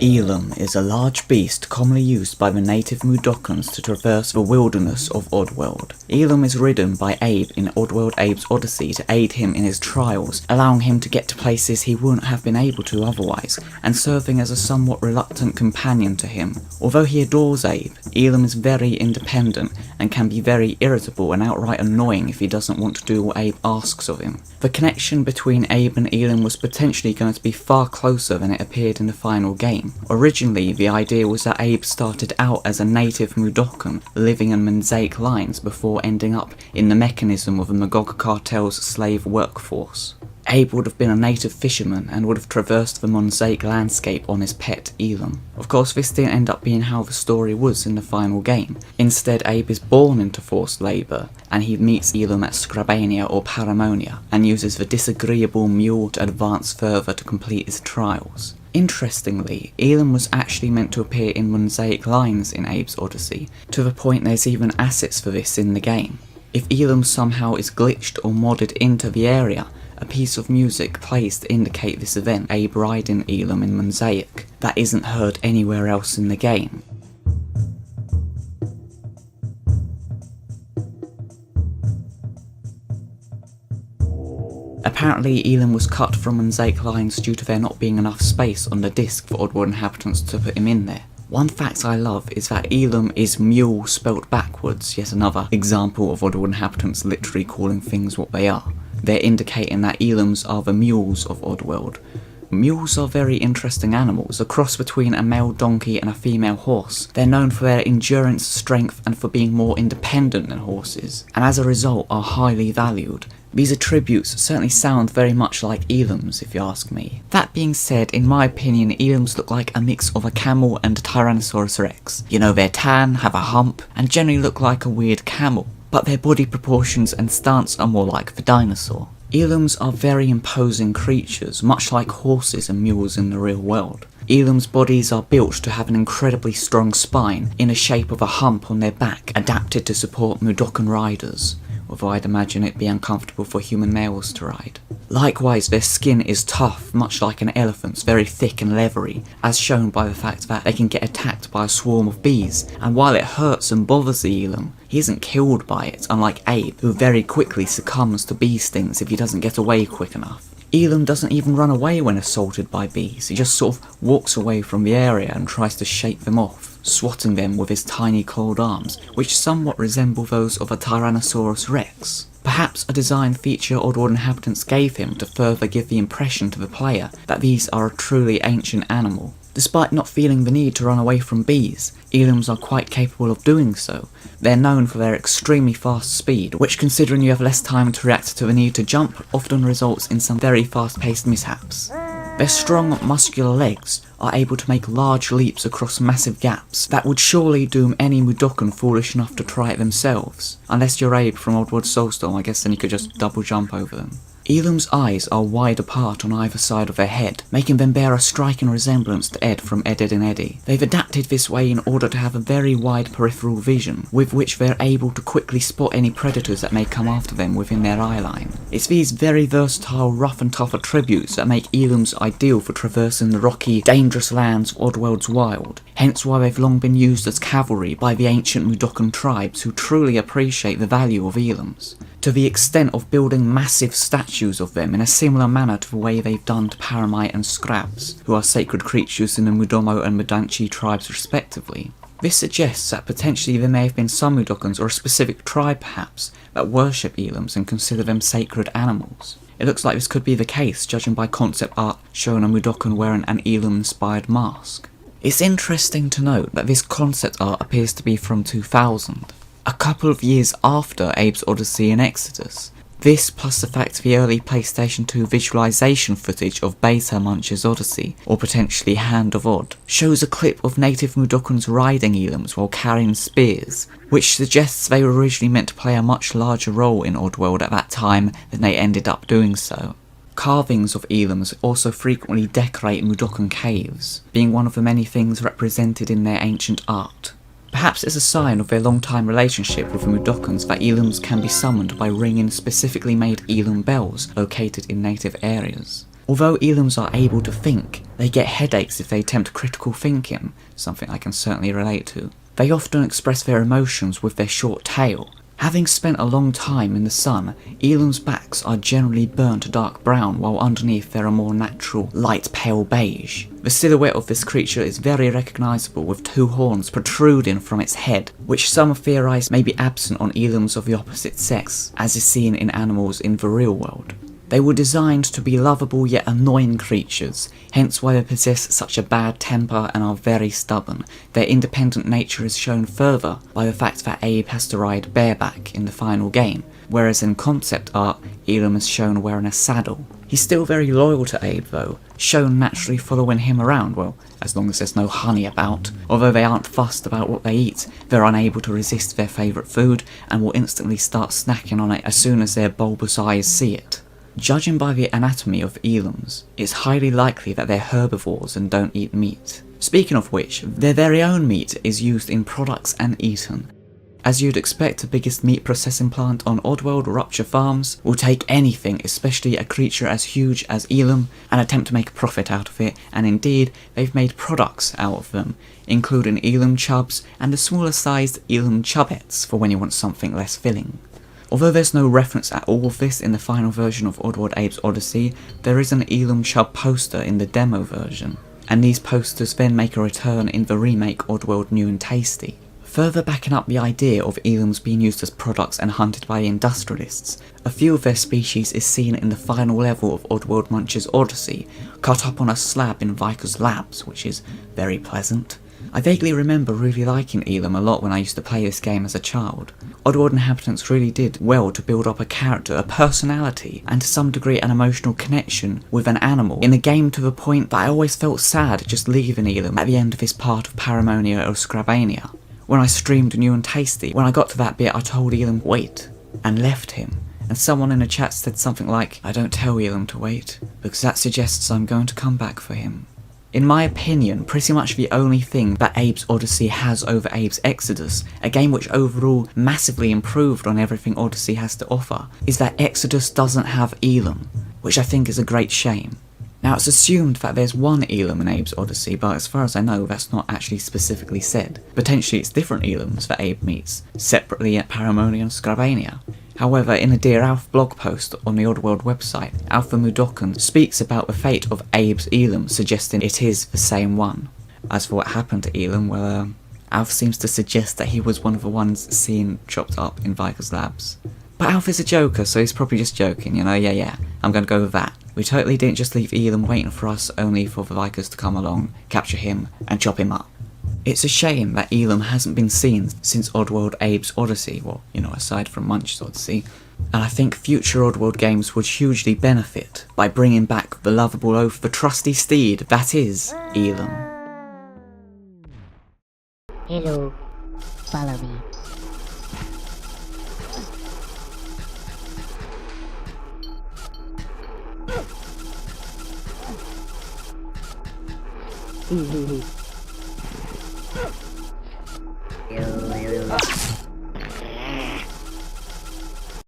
Elum is a large beast commonly used by the native Mudokons to traverse the wilderness of Oddworld. Elum is ridden by Abe in Oddworld Abe's Oddysee to aid him in his trials, allowing him to get to places he wouldn't have been able to otherwise, and serving as a somewhat reluctant companion to him. Although he adores Abe, Elum is very independent and can be very irritable and outright annoying if he doesn't want to do what Abe asks of him. The connection between Abe and Elum was potentially going to be far closer than it appeared in the final game. Originally, the idea was that Abe started out as a native Mudokon living in Mosaic lines before ending up in the mechanism of the Magog cartel's slave workforce. Abe would have been a native fisherman and would have traversed the Mosaic landscape on his pet Elum. Of course, this didn't end up being how the story was in the final game. Instead, Abe is born into forced labour, and he meets Elum at Scrabania or Paramonia, and uses the disagreeable mule to advance further to complete his trials. Interestingly, Elum was actually meant to appear in Mosaic lines in Abe's Oddysee, to the point there's even assets for this in the game. If Elum somehow is glitched or modded into the area, a piece of music plays to indicate this event, Abe riding Elum in Mosaic, that isn't heard anywhere else in the game. Apparently, Elum was cut from Mosaic lines due to there not being enough space on the disc for Oddworld Inhabitants to put him in there. One fact I love is that Elum is mule spelt backwards, yet another example of Oddworld Inhabitants literally calling things what they are. They're indicating that Elums are the mules of Oddworld. Mules are very interesting animals, a cross between a male donkey and a female horse. They're known for their endurance, strength, and for being more independent than horses, and as a result are highly valued. These attributes certainly sound very much like Elums, if you ask me. That being said, in my opinion, Elums look like a mix of a camel and a Tyrannosaurus Rex. You know, they're tan, have a hump, and generally look like a weird camel, but their body proportions and stance are more like the dinosaur. Elums are very imposing creatures, much like horses and mules in the real world. Elum's bodies are built to have an incredibly strong spine, in the shape of a hump on their back, adapted to support Mudokon riders, although I'd imagine it be uncomfortable for human males to ride. Likewise, their skin is tough, much like an elephant's, very thick and leathery, as shown by the fact that they can get attacked by a swarm of bees, and while it hurts and bothers the Elum, he isn't killed by it, unlike Abe, who very quickly succumbs to bee stings if he doesn't get away quick enough. Elum doesn't even run away when assaulted by bees, he just sort of walks away from the area and tries to shake them off, swatting them with his tiny clawed arms, which somewhat resemble those of a Tyrannosaurus Rex. Perhaps a design feature Oddworld Inhabitants gave him to further give the impression to the player that these are a truly ancient animal. Despite not feeling the need to run away from bees, Elums are quite capable of doing so. They're known for their extremely fast speed, which, considering you have less time to react to the need to jump, often results in some very fast-paced mishaps. Their strong, muscular legs are able to make large leaps across massive gaps that would surely doom any Mudokon foolish enough to try it themselves. Unless you're Abe from Oddworld Soulstorm, I guess then you could just double jump over them. Elum's eyes are wide apart on either side of their head, making them bear a striking resemblance to Ed from Ed, Edd n Eddy. They've adapted this way in order to have a very wide peripheral vision, with which they're able to quickly spot any predators that may come after them within their eye line. It's these very versatile, rough and tough attributes that make Elums ideal for traversing the rocky, dangerous lands of Oddworld's wild, hence why they've long been used as cavalry by the ancient Mudokon tribes who truly appreciate the value of Elums, to the extent of building massive statues of them in a similar manner to the way they've done to Paramite and Scrabs, who are sacred creatures in the Mudomo and Mudanchi tribes respectively. This suggests that potentially there may have been some Mudokons, or a specific tribe perhaps, that worship Elums and consider them sacred animals. It looks like this could be the case, judging by concept art showing a Mudokon wearing an Elum-inspired mask. It's interesting to note that this concept art appears to be from 2000. A couple of years after Abe's Oddysee and Exoddus. This, plus the fact the early PlayStation 2 visualization footage of Beta Munch's Oddysee, or potentially Hand of Odd, shows a clip of native Mudokons riding Elums while carrying spears, which suggests they were originally meant to play a much larger role in Oddworld at that time than they ended up doing so. Carvings of Elums also frequently decorate Mudokon caves, being one of the many things represented in their ancient art. Perhaps it's a sign of their long-time relationship with the Mudokons that Elums can be summoned by ringing specifically made Elum bells located in native areas. Although Elums are able to think, They get headaches if they attempt critical thinking, something I can certainly relate to. They often express their emotions with their short tail. Having spent a long time in the sun, Elum's backs are generally burnt dark brown, while underneath they are more natural, light pale beige. The silhouette of this creature is very recognisable, with two horns protruding from its head, which some theorise may be absent on Elums of the opposite sex, as is seen in animals in the real world. They were designed to be lovable yet annoying creatures, hence why they possess such a bad temper and are very stubborn. Their independent nature is shown further by the fact that Abe has to ride bareback in the final game, whereas in concept art, Elum is shown wearing a saddle. He's still very loyal to Abe though, shown naturally following him around, well, as long as there's no honey about. Although they aren't fussed about what they eat, they're unable to resist their favourite food and will instantly start snacking on it as soon as their bulbous eyes see it. Judging by the anatomy of Elums, it's highly likely that they're herbivores and don't eat meat. Speaking of which, their very own meat is used in products and eaten. As you'd expect, the biggest meat processing plant on Oddworld, Rupture Farms, will take anything, especially a creature as huge as Elum, and attempt to make a profit out of it, and indeed, they've made products out of them, including Elum chubs and the smaller sized Elum chubettes for when you want something less filling. Although there's no reference at all of this in the final version of Oddworld Abe's Oddysee, there is an Elum chub poster in the demo version, and these posters then make a return in the remake Oddworld New and Tasty. Further backing up the idea of Elums being used as products and hunted by industrialists, a few of their species is seen in the final level of Oddworld Munch's Oddysee, cut up on a slab in Viker's labs, which is very pleasant. I vaguely remember really liking Elum a lot when I used to play this game as a child. Oddworld Inhabitants really did well to build up a character, a personality, and to some degree an emotional connection with an animal in the game, to the point that I always felt sad just leaving Elum at the end of his part of Paramonia or Scrabania. When I streamed New and Tasty, when I got to that bit I told Elum wait, and left him. And someone in the chat said something like, I don't tell Elum to wait, because that suggests I'm going to come back for him. In my opinion, pretty much the only thing that Abe's Oddysee has over Abe's Exoddus, a game which overall massively improved on everything Oddysee has to offer, is that Exoddus doesn't have Elum, which I think is a great shame. Now it's assumed that there's one Elum in Abe's Oddysee, but as far as I know that's not actually specifically said. Potentially it's different Elums that Abe meets, separately at Paramonia and Scrabania. However, in a Dear Alf blog post on the Oddworld website, Alpha Mudokan speaks about the fate of Abe's Elum, suggesting it is the same one. As for what happened to Elum, well, Alf seems to suggest that he was one of the ones seen chopped up in Viker's labs. But Alf is a joker, so he's probably just joking, you know, yeah, I'm gonna go with that. We totally didn't just leave Elum waiting for us only for the Vikers to come along, capture him, and chop him up. It's a shame that Elum hasn't been seen since Oddworld Abe's Oddysee, well, you know, aside from Munch's Oddysee, and I think future Oddworld games would hugely benefit by bringing back the lovable oaf, the trusty steed that is Elum. Hello, follow me.